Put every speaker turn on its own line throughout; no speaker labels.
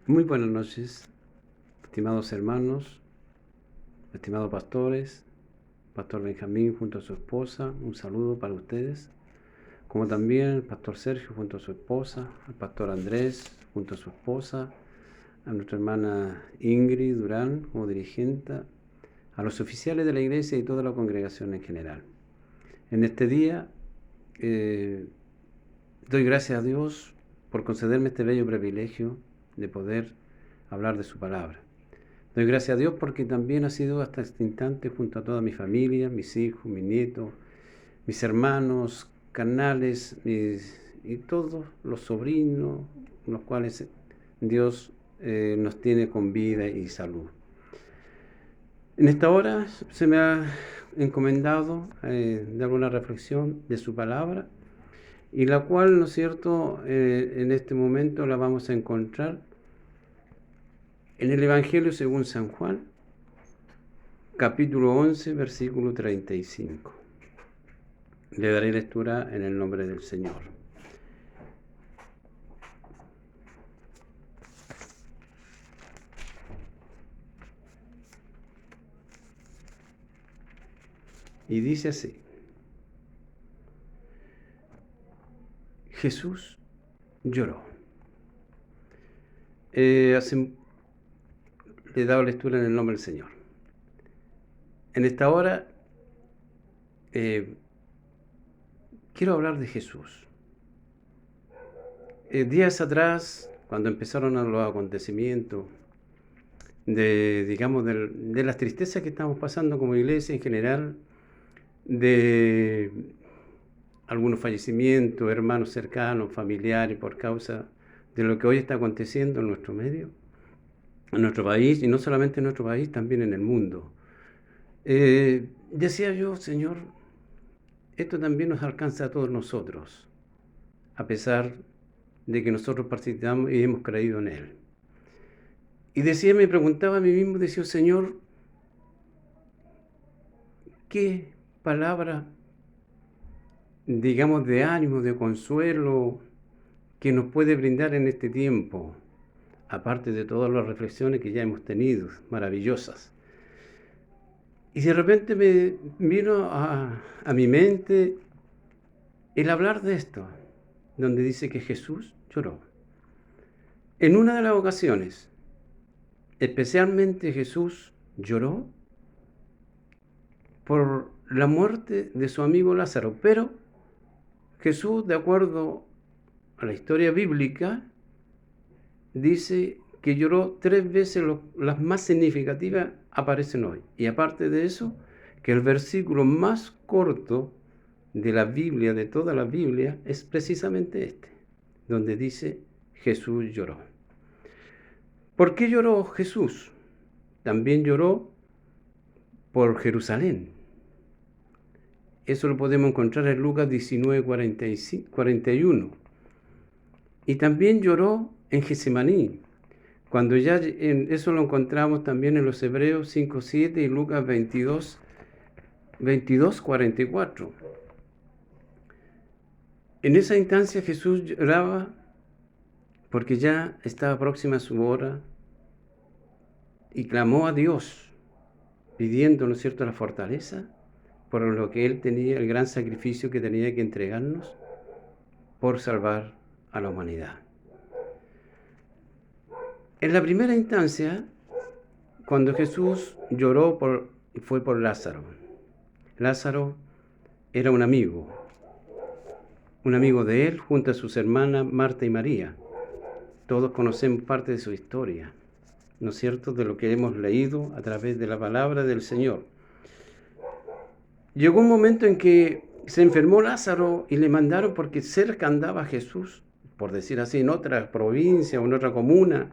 Muy buenas noches, estimados hermanos, estimados pastores, Pastor Benjamín junto a su esposa, un saludo para ustedes, como también el Pastor Sergio junto a su esposa, el Pastor Andrés junto a su esposa, a nuestra hermana Ingrid Durán como dirigente, a los oficiales de la iglesia y toda la congregación en general. En este día doy gracias a Dios por concederme este bello privilegio de poder hablar de su palabra. Doy gracias a Dios porque también ha sido hasta este instante junto a toda mi familia, mis hijos, mis nietos, mis hermanos, carnales y todos los sobrinos, los cuales Dios nos tiene con vida y salud. En esta hora se me ha encomendado dar una reflexión de su palabra, y la cual, ¿no es cierto?, en este momento la vamos a encontrar en el Evangelio según San Juan, capítulo 11, versículo 35. Le daré lectura en el nombre del Señor. Y dice así: Jesús lloró. Le he dado lectura en el nombre del Señor. En esta hora quiero hablar de Jesús. Días atrás, cuando empezaron los acontecimientos de las tristezas que estamos pasando como iglesia en general, de algunos fallecimientos, hermanos cercanos, familiares, por causa de lo que hoy está aconteciendo en nuestro medio, en nuestro país, y no solamente en nuestro país, también en el mundo. Decía yo, Señor, esto también nos alcanza a todos nosotros, a pesar de que nosotros participamos y hemos creído en Él. Y me preguntaba a mí mismo, decía, Señor, ¿qué palabra, digamos, de ánimo, de consuelo, que nos puede brindar en este tiempo, aparte de todas las reflexiones que ya hemos tenido, maravillosas? Y de repente me vino a mi mente el hablar de esto, donde dice que Jesús lloró. En una de las ocasiones, especialmente Jesús lloró por la muerte de su amigo Lázaro, pero Jesús, de acuerdo a la historia bíblica, dice que lloró 3 veces, las más significativas aparecen hoy. Y aparte de eso, que el versículo más corto de la Biblia, de toda la Biblia, es precisamente este, donde dice Jesús lloró. ¿Por qué lloró Jesús? También lloró por Jerusalén. Eso lo podemos encontrar en Lucas 19, 41. Y también lloró en Getsemaní, cuando eso lo encontramos también en los Hebreos 5, 7 y Lucas 22, 44. En esa instancia Jesús lloraba porque ya estaba próxima su hora y clamó a Dios, pidiendo, ¿no es cierto?, la fortaleza por lo que Él tenía, el gran sacrificio que tenía que entregarnos por salvar a la humanidad. En la primera instancia, cuando Jesús lloró fue por Lázaro. Lázaro era un amigo de él junto a sus hermanas Marta y María. Todos conocemos parte de su historia, ¿no es cierto?, de lo que hemos leído a través de la palabra del Señor. Llegó un momento en que se enfermó Lázaro y le mandaron, porque cerca andaba Jesús, por decir así, en otra provincia o en otra comuna.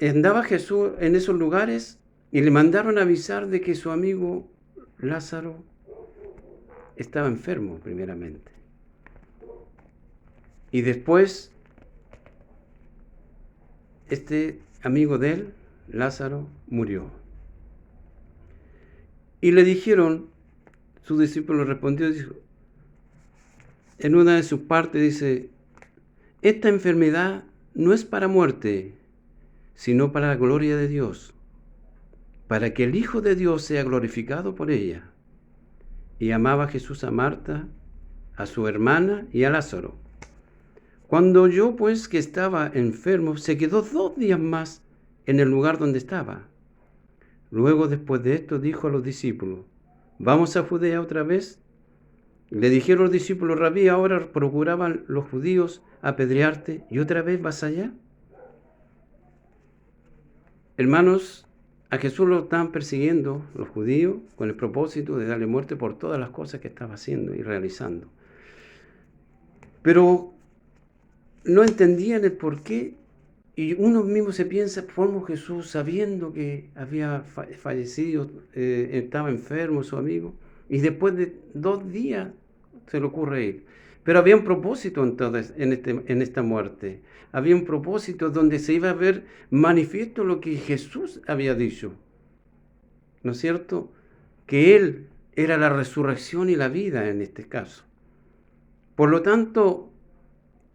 Andaba Jesús en esos lugares y le mandaron a avisar de que su amigo Lázaro estaba enfermo primeramente. Y después, este amigo de él, Lázaro, murió. Y le dijeron, su discípulo respondió, dijo, en una de sus partes dice, esta enfermedad no es para muerte, sino para la gloria de Dios, para que el Hijo de Dios sea glorificado por ella. Y amaba Jesús a Marta, a su hermana y a Lázaro. Cuando oyó pues que estaba enfermo, se quedó 2 días más en el lugar donde estaba. Luego, después de esto, dijo a los discípulos: ¿Vamos a Judea otra vez? Le dijeron los discípulos: Rabí, ahora procuraban los judíos apedrearte, ¿y otra vez vas allá? Hermanos, a Jesús lo estaban persiguiendo los judíos con el propósito de darle muerte por todas las cosas que estaba haciendo y realizando. Pero no entendían el porqué, y uno mismo se piensa: ¿cómo Jesús, sabiendo que había fallecido, estaba enfermo su amigo, y después de 2 días se le ocurre ir? Pero había un propósito entonces en esta muerte. Había un propósito donde se iba a ver manifiesto lo que Jesús había dicho, ¿no es cierto? Que Él era la resurrección y la vida en este caso. Por lo tanto,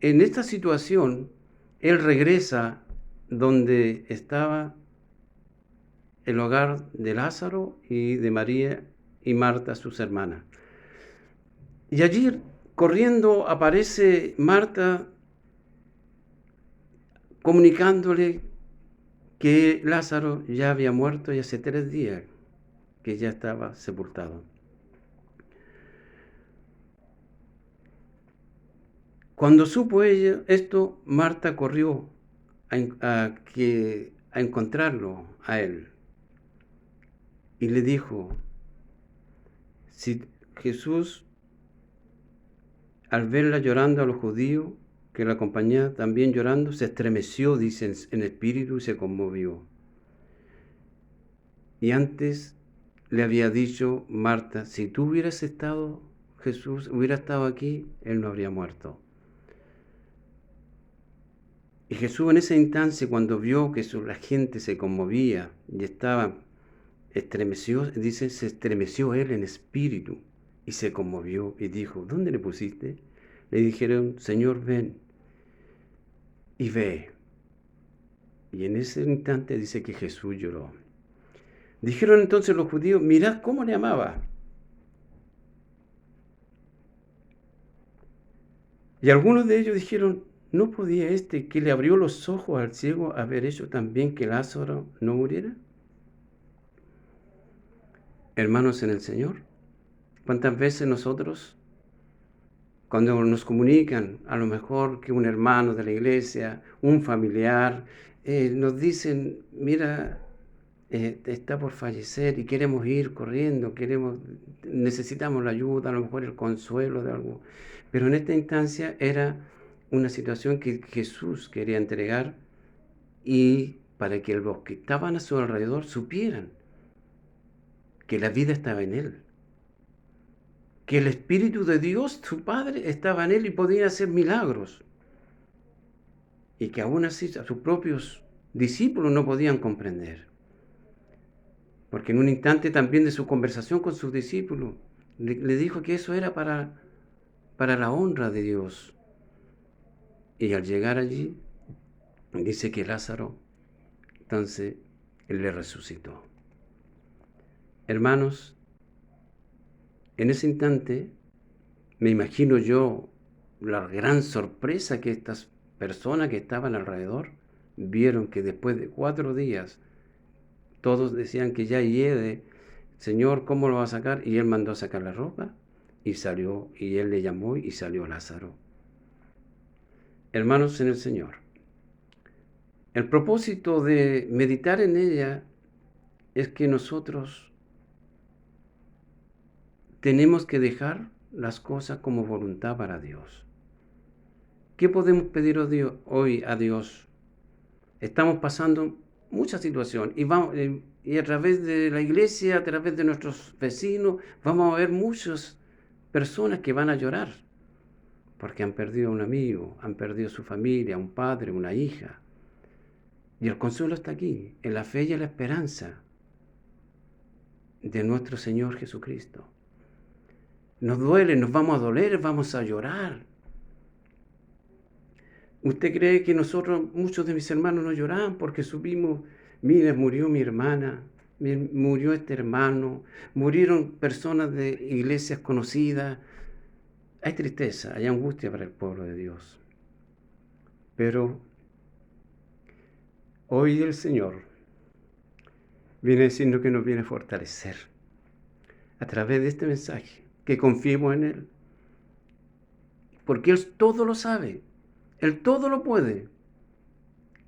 en esta situación, Él regresa donde estaba el hogar de Lázaro y de María y Marta, sus hermanas. Y allí, corriendo, aparece Marta comunicándole que Lázaro ya había muerto y hace 3 días que ya estaba sepultado. Cuando supo ella esto, Marta corrió a encontrarlo a él y le dijo: si Jesús, al verla llorando a los judíos que la acompañaban también llorando, se estremeció, dice, en espíritu, y se conmovió. Y antes le había dicho Marta: si tú hubieras estado, Jesús hubiera estado aquí, él no habría muerto. Y Jesús, en esa instancia, cuando vio que la gente se conmovía y estaba estremeció, dice, se estremeció él en espíritu y se conmovió y dijo: ¿dónde le pusiste? Le dijeron: Señor, ven y ve. Y en ese instante dice que Jesús lloró. Dijeron entonces los judíos: mirad cómo le amaba. Y algunos de ellos dijeron: ¿no podía este que le abrió los ojos al ciego haber hecho también que Lázaro no muriera? Hermanos en el Señor, ¿cuántas veces nosotros, cuando nos comunican, a lo mejor que un hermano de la iglesia, un familiar, nos dicen: mira, está por fallecer y queremos ir corriendo, necesitamos la ayuda, a lo mejor el consuelo de algo? Pero en esta instancia era una situación que Jesús quería entregar, y para que los que estaban a su alrededor supieran que la vida estaba en Él, que el Espíritu de Dios, su Padre, estaba en Él y podía hacer milagros, y que aún así a sus propios discípulos no podían comprender. Porque en un instante también de su conversación con sus discípulos, le dijo que eso era para la honra de Dios. Y al llegar allí, dice que Lázaro, entonces, él le resucitó. Hermanos, en ese instante, me imagino yo la gran sorpresa que estas personas que estaban alrededor vieron que después de 4 días, todos decían que ya hiede. Señor, ¿cómo lo va a sacar? Y él mandó a sacar la ropa y salió, y él le llamó y salió Lázaro. Hermanos en el Señor, el propósito de meditar en ella es que nosotros tenemos que dejar las cosas como voluntad para Dios. ¿Qué podemos pedir hoy a Dios? Estamos pasando muchas situaciones y a través de la iglesia, a través de nuestros vecinos, vamos a ver muchas personas que van a llorar porque han perdido a un amigo, han perdido a su familia, a un padre, una hija. Y el consuelo está aquí, en la fe y en la esperanza de nuestro Señor Jesucristo. Nos duele, nos vamos a doler, vamos a llorar. ¿Usted cree que muchos de mis hermanos no lloraban porque supimos, mira, murió mi hermana, murió este hermano, murieron personas de iglesias conocidas? Hay tristeza, hay angustia para el pueblo de Dios. Pero hoy el Señor viene diciendo que nos viene a fortalecer a través de este mensaje, que confiemos en Él. Porque Él todo lo sabe, Él todo lo puede.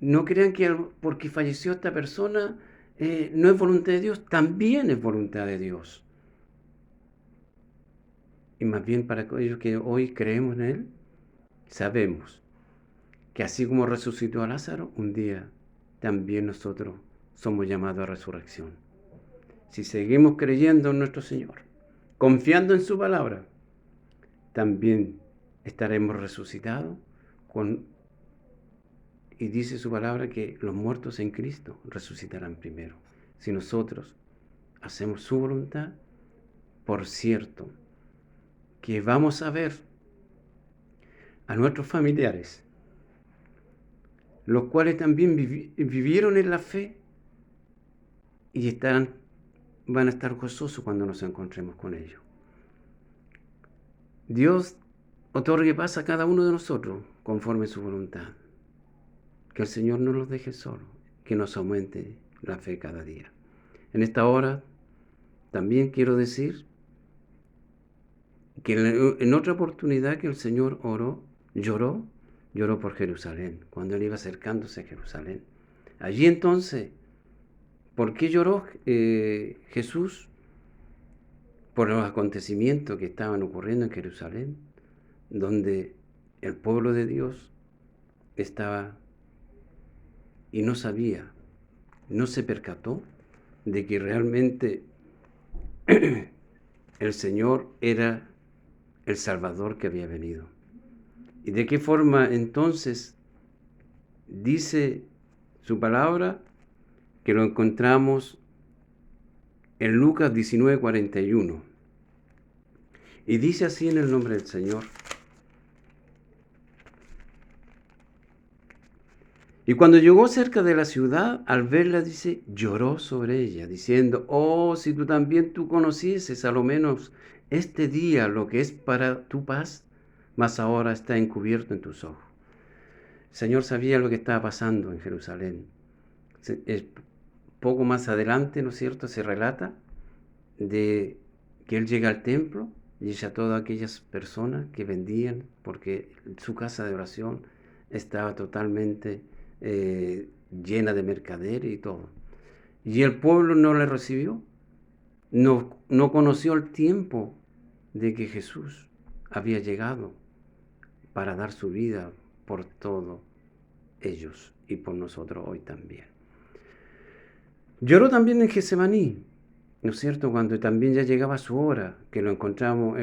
No crean que porque falleció esta persona no es voluntad de Dios, también es voluntad de Dios. Y más bien para aquellos que hoy creemos en Él, sabemos que así como resucitó a Lázaro, un día también nosotros somos llamados a resurrección. Si seguimos creyendo en nuestro Señor, confiando en su palabra, también estaremos resucitados y dice su palabra que los muertos en Cristo resucitarán primero. Si nosotros hacemos su voluntad, por cierto, que vamos a ver a nuestros familiares, los cuales también vivieron en la fe y van a estar gozosos cuando nos encontremos con ellos. Dios otorgue paz a cada uno de nosotros conforme su voluntad. Que el Señor no los deje solos, que nos aumente la fe cada día. En esta hora también quiero decir que en otra oportunidad que el Señor lloró por Jerusalén, cuando Él iba acercándose a Jerusalén. Allí entonces, ¿por qué lloró Jesús? Por los acontecimientos que estaban ocurriendo en Jerusalén, donde el pueblo de Dios estaba y no sabía, no se percató de que realmente el Señor era el Salvador que había venido. ¿Y de qué forma entonces dice su palabra? Que lo encontramos en Lucas 19:41. Y dice así en el nombre del Señor. Y cuando llegó cerca de la ciudad, al verla, dice, lloró sobre ella, diciendo, oh, si tú conocieses a lo menos este día lo que es para tu paz, mas ahora está encubierto en tus ojos. El Señor sabía lo que estaba pasando en Jerusalén. Poco más adelante, ¿no es cierto?, se relata de que Él llega al templo y echa a todas aquellas personas que vendían, porque su casa de oración estaba totalmente llena de mercaderes y todo. Y el pueblo no le recibió, no conoció el tiempo de que Jesús había llegado para dar su vida por todos ellos y por nosotros hoy también. Lloró también en Getsemaní, ¿no es cierto?, cuando también ya llegaba su hora, que lo encontramos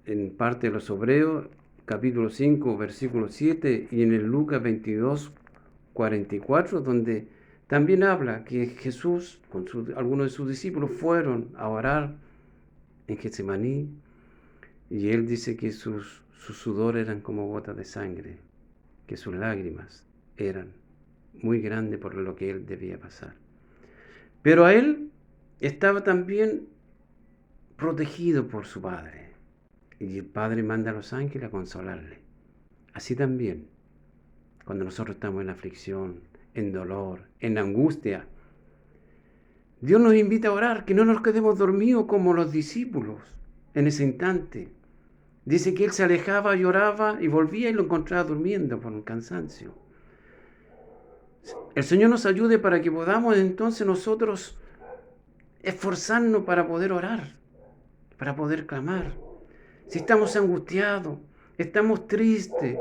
en parte de los Hebreos, capítulo 5, versículo 7, y en el Lucas 22:44, donde también habla que Jesús, con algunos de sus discípulos, fueron a orar en Getsemaní, y él dice que su sudor eran como gotas de sangre, que sus lágrimas eran muy grandes por lo que él debía pasar. Pero a él estaba también protegido por su Padre, y el Padre manda a los ángeles a consolarle. Así también, cuando nosotros estamos en aflicción, en dolor, en angustia, Dios nos invita a orar, que no nos quedemos dormidos como los discípulos en ese instante. Dice que Él se alejaba, lloraba y volvía y lo encontraba durmiendo por un cansancio. El Señor nos ayude para que podamos entonces nosotros esforzarnos para poder orar, para poder clamar. Si estamos angustiados, estamos tristes,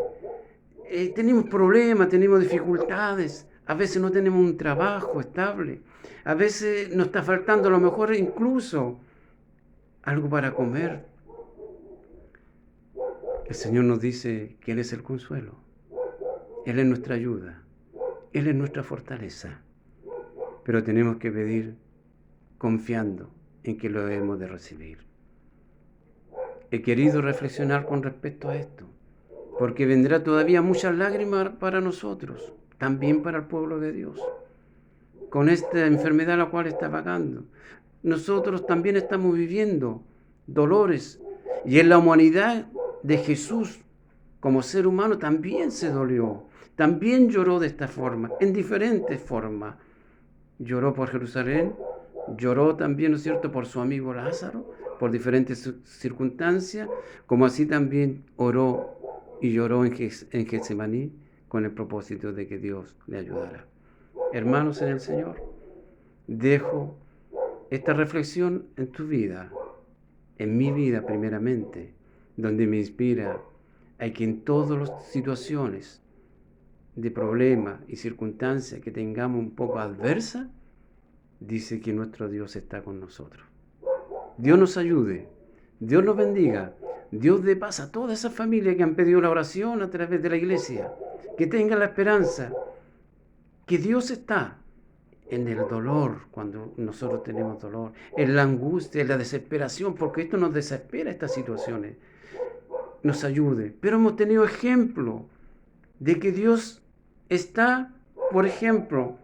tenemos problemas, tenemos dificultades, a veces no tenemos un trabajo estable, a veces nos está faltando a lo mejor incluso algo para comer. El Señor nos dice que Él es el consuelo, Él es nuestra ayuda, Él es nuestra fortaleza, pero tenemos que pedir confiando en que lo hemos de recibir. He querido reflexionar con respecto a esto, porque vendrá todavía muchas lágrimas para nosotros, también para el pueblo de Dios, con esta enfermedad la cual está vagando. Nosotros también estamos viviendo dolores, y en la humanidad de Jesús, como ser humano, también se dolió, también lloró de esta forma, en diferentes formas. Lloró por Jerusalén, lloró también, ¿no es cierto?, por su amigo Lázaro, por diferentes circunstancias, como así también oró y lloró en Getsemaní con el propósito de que Dios le ayudara. Hermanos en el Señor, dejo esta reflexión en tu vida, en mi vida primeramente, donde me inspira a que en todas las situaciones de problemas y circunstancias que tengamos un poco adversas, dice que nuestro Dios está con nosotros. Dios nos ayude, Dios nos bendiga, Dios dé paz a toda esa familia que han pedido la oración a través de la iglesia, que tengan la esperanza que Dios está en el dolor, cuando nosotros tenemos dolor, en la angustia, en la desesperación, porque esto nos desespera, estas situaciones, nos ayude. Pero hemos tenido ejemplo de que Dios está, por ejemplo,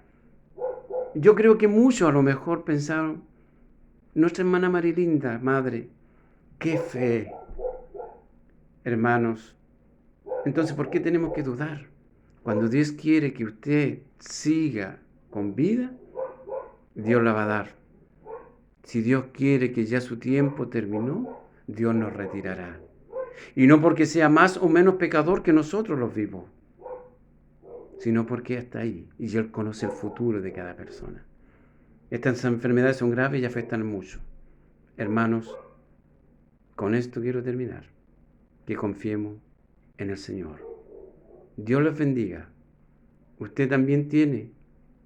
yo creo que muchos a lo mejor pensaron, nuestra hermana Marilinda, madre, qué fe, hermanos. Entonces, ¿por qué tenemos que dudar? Cuando Dios quiere que usted siga con vida, Dios la va a dar. Si Dios quiere que ya su tiempo terminó, Dios nos retirará. Y no porque sea más o menos pecador que nosotros los vivos, sino porque está ahí y Él conoce el futuro de cada persona. Estas enfermedades son graves y afectan mucho. Hermanos, con esto quiero terminar. Que confiemos en el Señor. Dios les bendiga. Usted también tiene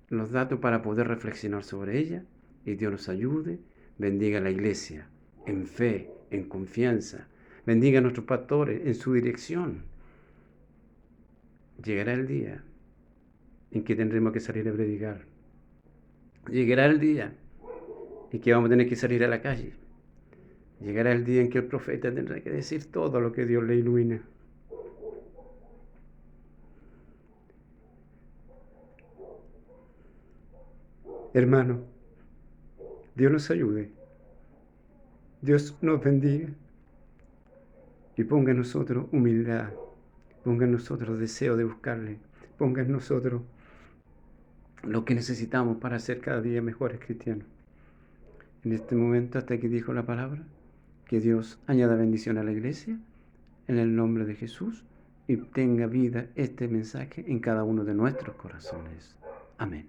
los datos para poder reflexionar sobre ella y Dios nos ayude. Bendiga a la iglesia en fe, en confianza. Bendiga a nuestros pastores en su dirección. Llegará el día en que tendremos que salir a predicar. Llegará el día en que vamos a tener que salir a la calle. Llegará el día en que el profeta tendrá que decir todo lo que Dios le ilumina. Hermano, Dios nos ayude. Dios nos bendiga. Y ponga en nosotros humildad. Ponga en nosotros deseo de buscarle. Ponga en nosotros lo que necesitamos para ser cada día mejores cristianos. En este momento, hasta que dijo la palabra, que Dios añada bendición a la iglesia, en el nombre de Jesús, y tenga vida este mensaje en cada uno de nuestros corazones. Amén.